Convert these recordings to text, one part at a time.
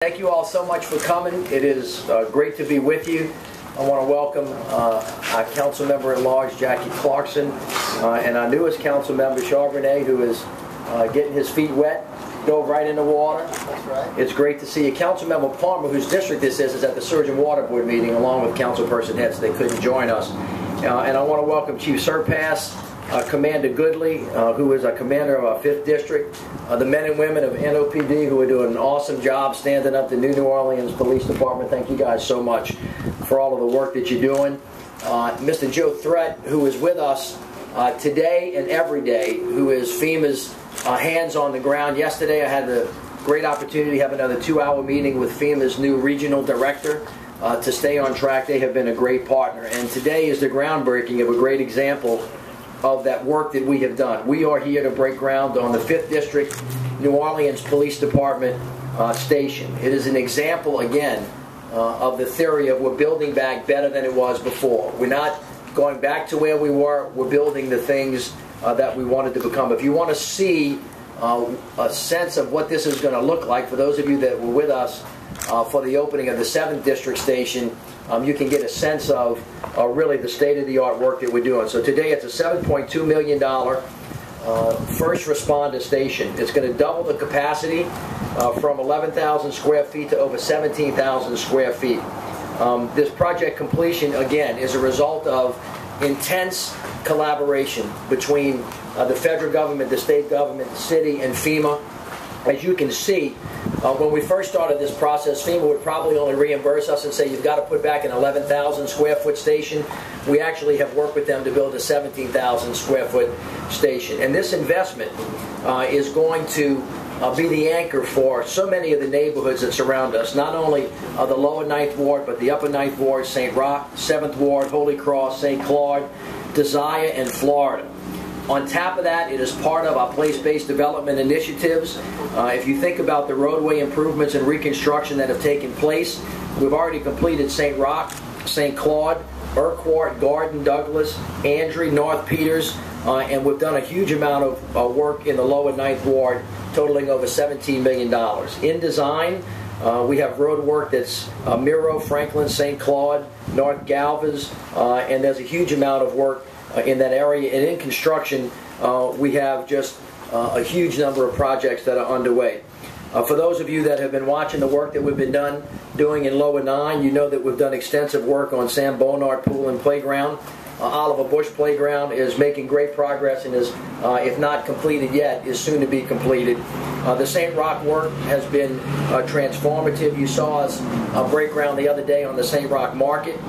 Thank you all so much for coming. It is great to be with you. I want to welcome our council member at large, Jackie Clarkson, and our newest council member, Charbonnet, who is getting his feet wet, dove right in the water. That's right. It's great to see you. Councilmember Palmer, whose district this is at the Surgeon Water Board meeting, along with councilperson heads. They couldn't join us. And I want to welcome Chief Surpass, Commander Goodley, who is a commander of our 5th District, the men and women of NOPD who are doing an awesome job standing up the New Orleans Police Department. Thank you guys so much for all of the work that you're doing. Mr. Joe Threat, who is with us today and every day, who is FEMA's hands on the ground. Yesterday I had the great opportunity to have another 2-hour meeting with FEMA's new regional director to stay on track. They have been a great partner. And today is the groundbreaking of a great example of that work that we have done. We are here to break ground on the 5th District New Orleans Police Department station. It is an example, again, of the theory of we're building back better than it was before. We're not going back to where we were. We're building the things that we wanted to become. If you want to see a sense of what this is going to look like, for those of you that were with us for the opening of the 7th District station, you can get a sense of really the state-of-the-art work that we're doing. So today it's a $7.2 million first responder station. It's going to double the capacity from 11,000 square feet to over 17,000 square feet. This project completion, again, is a result of intense collaboration between the federal government, the state government, the city, and FEMA. As you can see, when we first started this process, FEMA would probably only reimburse us and say, you've got to put back an 11,000 square foot station. We actually have worked with them to build a 17,000 square foot station. And this investment is going to be the anchor for so many of the neighborhoods that surround us. Not only the lower 9th Ward, but the upper 9th Ward, St. Roch, 7th Ward, Holy Cross, St. Claude, Desire, and Florida. On top of that, it is part of our place-based development initiatives. If you think about the roadway improvements and reconstruction that have taken place, we've already completed St. Roch, St. Claude, Urquhart, Garden, Douglas, Andrew, North Peters, and we've done a huge amount of work in the lower 9th Ward, totaling over $17 million. In design, we have road work that's Miro, Franklin, St. Claude, North Galvez, and there's a huge amount of work in that area. And in construction, we have just a huge number of projects that are underway. For those of you that have been watching the work that we've been doing in Lower 9, you know that we've done extensive work on Sam Bonard Pool and Playground. Oliver Bush Playground is making great progress and is, if not completed yet, is soon to be completed. The St. Roch work has been transformative. You saw us break ground the other day on the St. Roch Market.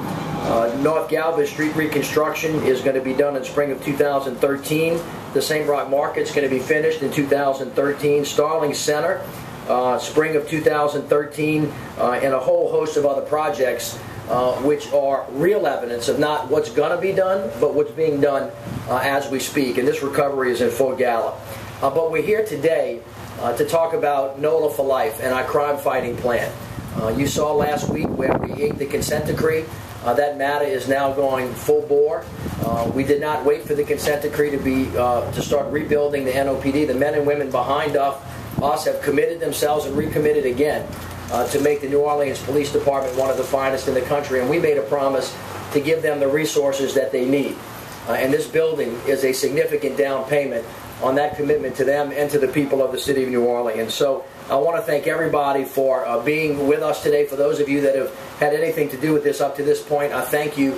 North Galvez Street reconstruction is going to be done in spring of 2013. The St. Roch Market's going to be finished in 2013. Starling Center, spring of 2013, and a whole host of other projects which are real evidence of not what's going to be done, but what's being done as we speak. And this recovery is in full gallop. But we're here today to talk about NOLA for Life and our crime-fighting plan. You saw last week where we inked the consent decree. That matter is now going full bore. We did not wait for the consent decree to start rebuilding the NOPD. The men and women behind us have committed themselves and recommitted again to make the New Orleans Police Department one of the finest in the country. And we made a promise to give them the resources that they need. And this building is a significant down payment on that commitment to them and to the people of the city of New Orleans. So I want to thank everybody for being with us today. For those of you that have had anything to do with this up to this point, I thank you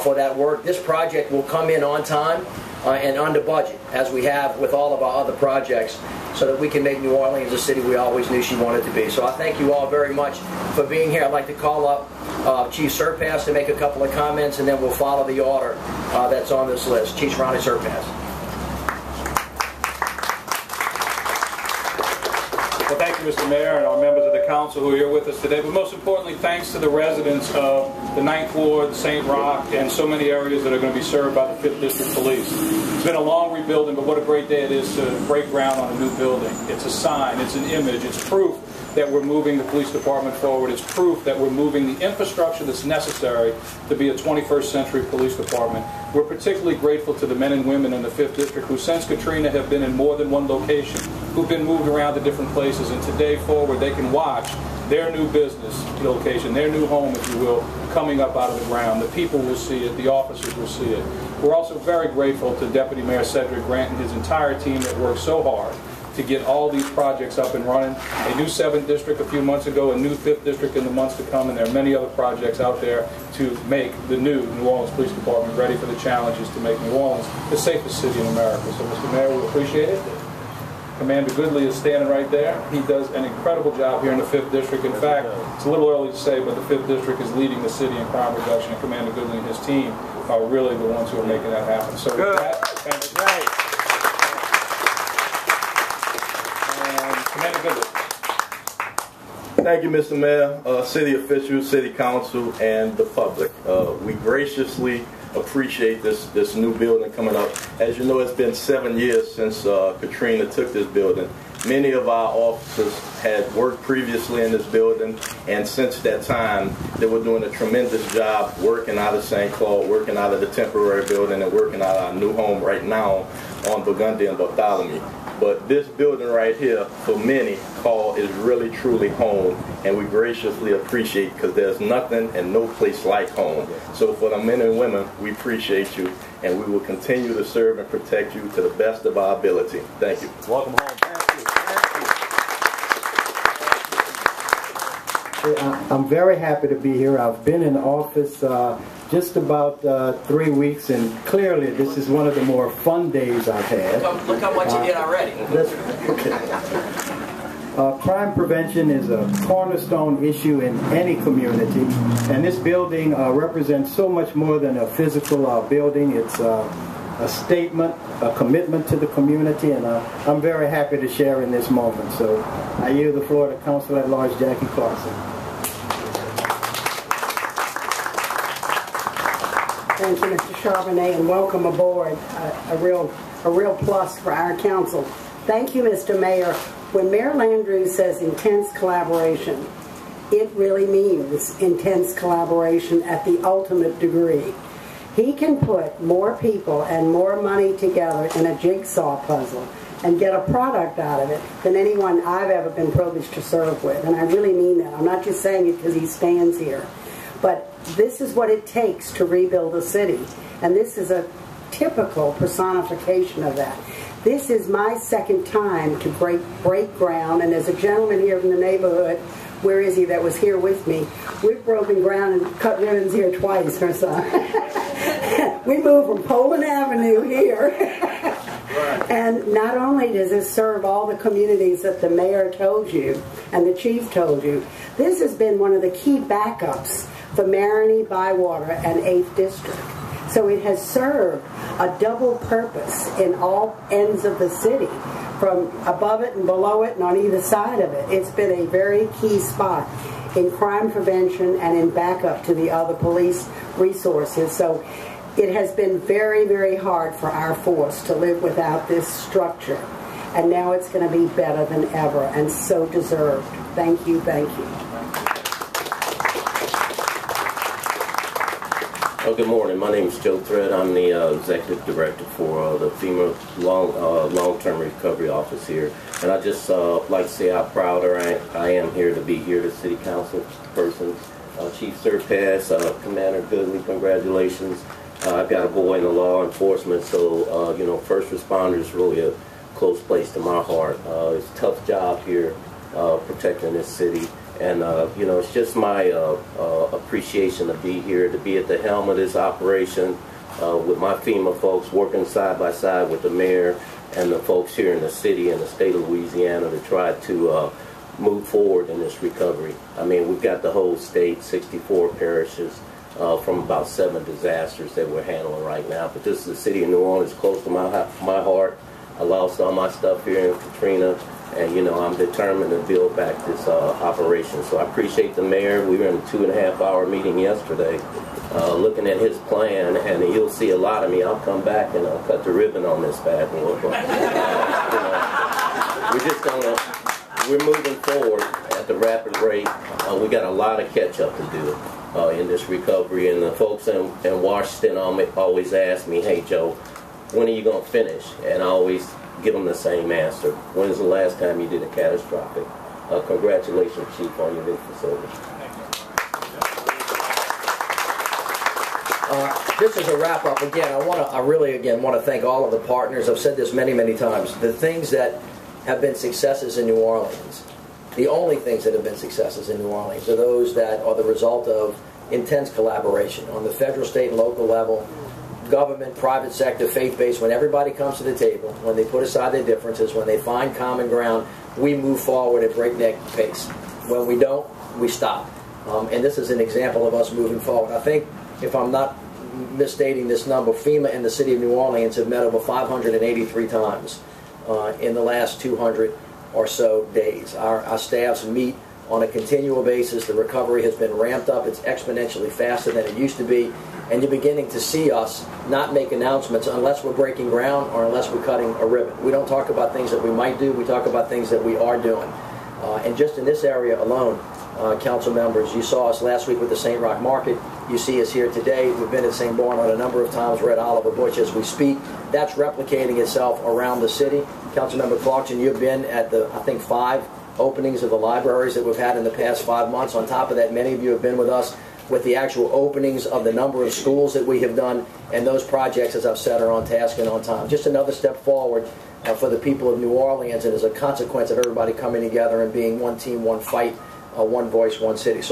for that work. This project will come in on time and under budget, as we have with all of our other projects, so that we can make New Orleans the city we always knew she wanted to be. So I thank you all very much for being here. I'd like to call up Chief Surpass to make a couple of comments, and then we'll follow the order that's on this list. Chief Ronnie Surpass. Well, thank you, Mr. Mayor, and our members of the council who are here with us today. But most importantly, thanks to the residents of the 9th Ward, St. Roch, and so many areas that are going to be served by the 5th District Police. It's been a long rebuilding, but what a great day it is to break ground on a new building. It's a sign, it's an image, it's proof that we're moving the police department forward. It's proof that we're moving the infrastructure that's necessary to be a 21st century police department. We're particularly grateful to the men and women in the 5th District who since Katrina have been in more than one location, who've been moved around to different places, and today forward they can watch their new business location, their new home, if you will, coming up out of the ground. The people will see it. The officers will see it. We're also very grateful to Deputy Mayor Cedric Grant and his entire team that worked so hard to get all these projects up and running. A new 7th district a few months ago, a new 5th district in the months to come, and there are many other projects out there to make the new New Orleans Police Department ready for the challenges to make New Orleans the safest city in America. So, Mr. Mayor, we appreciate it. Commander Goodley is standing right there. He does an incredible job here in the 5th District. In fact, it's a little early to say, but the 5th District is leading the city in crime reduction, and Commander Goodley and his team are really the ones who are making that happen. So with that, thank you. And Commander Goodley. Thank you, Mr. Mayor, city officials, city council, and the public. We graciously appreciate this new building coming up. As you know, it's been 7 years since Katrina took this building. Many of our officers had worked previously in this building, and since that time, they were doing a tremendous job working out of St. Claude, working out of the temporary building, and working out of our new home right now on Burgundy and Bartholomew. But this building right here, for many, is really truly home, and we graciously appreciate, because there's nothing and no place like home. So for the men and women, we appreciate you, and we will continue to serve and protect you to the best of our ability. Thank you. Welcome home. Thank you. I'm very happy to be here. I've been in office just about 3 weeks, and clearly this is one of the more fun days I've had. Look how much you did already. Crime prevention is a cornerstone issue in any community, and this building represents so much more than a physical building. It's a statement, a commitment to the community, and I'm very happy to share in this moment. So I yield the floor to Council at Large Jackie Clarkson. Thank you, Mr. Charbonnet, and welcome aboard. A real plus for our council. Thank you, Mr. Mayor. When Mayor Landrieu says intense collaboration, it really means intense collaboration at the ultimate degree. He can put more people and more money together in a jigsaw puzzle and get a product out of it than anyone I've ever been privileged to serve with. And I really mean that. I'm not just saying it because he stands here. But this is what it takes to rebuild a city. And this is a typical personification of that. This is my second time to break ground, and as a gentleman here from the neighborhood, where is he that was here with me, we've broken ground and cut ribbons here twice or so. We moved from Poland Avenue here. And not only does this serve all the communities that the mayor told you and the chief told you, this has been one of the key backups for Marigny, Bywater, and 8th District. So it has served a double purpose in all ends of the city, from above it and below it and on either side of it. It's been a very key spot in crime prevention and in backup to the other police resources. So it has been very, very hard for our force to live without this structure. And now it's going to be better than ever, and so deserved. Thank you, thank you. Oh, good morning. My name is Joe Thread. I'm the Executive Director for the FEMA Long-Term Recovery Office here. And I just like to say how proud I am here to be here, the City Council persons. Chief Surpass, Commander Goodley, congratulations. I've got a boy in the law enforcement, so, you know, first responder is really a close place to my heart. It's a tough job here protecting this city. And, you know, it's just my appreciation to be here, to be at the helm of this operation with my FEMA folks, working side by side with the mayor and the folks here in the city and the state of Louisiana to try to move forward in this recovery. I mean, we've got the whole state, 64 parishes, from about 7 disasters that we're handling right now. But this is the city of New Orleans, close to my heart. I lost all my stuff here in Katrina. And, you know, I'm determined to build back this operation. So I appreciate the mayor. We were in a 2.5-hour meeting yesterday looking at his plan, and you'll see a lot of me. I'll come back and I'll cut the ribbon on this bad boy. You know, we're moving forward at the rapid rate. We got a lot of catch-up to do in this recovery. And the folks in Washington always ask me, hey, Joe, when are you going to finish? And I always give them the same answer. When is the last time you did a catastrophic Congratulations, Chief, on your new facility. Just as a wrap up, again, I really want to thank all of the partners. I've said this many times. The things that have been successes in New Orleans, the only things that have been successes in New Orleans are those that are the result of intense collaboration on the federal, state, and local level, government, private sector, faith-based. When everybody comes to the table, when they put aside their differences, when they find common ground, we move forward at breakneck pace. When we don't, we stop. And this is an example of us moving forward. I think, if I'm not misstating this number, FEMA and the City of New Orleans have met over 583 times in the last 200 or so days. Our staffs meet on a continual basis. The recovery has been ramped up. It's exponentially faster than it used to be. And you're beginning to see us not make announcements unless we're breaking ground or unless we're cutting a ribbon. We don't talk about things that we might do. We talk about things that we are doing. And just in this area alone, council members, you saw us last week with the St. Roch Market. You see us here today. We've been at St. Barnard a number of times. We're at Oliver Bush as we speak. That's replicating itself around the city. Councilmember Clarkson, you've been at the, I think, 5 openings of the libraries that we've had in the past 5 months. On top of that, many of you have been with us with the actual openings of the number of schools that we have done, and those projects, as I've said, are on task and on time. Just another step forward for the people of New Orleans, and as a consequence of everybody coming together and being one team, one fight, one voice, one city. So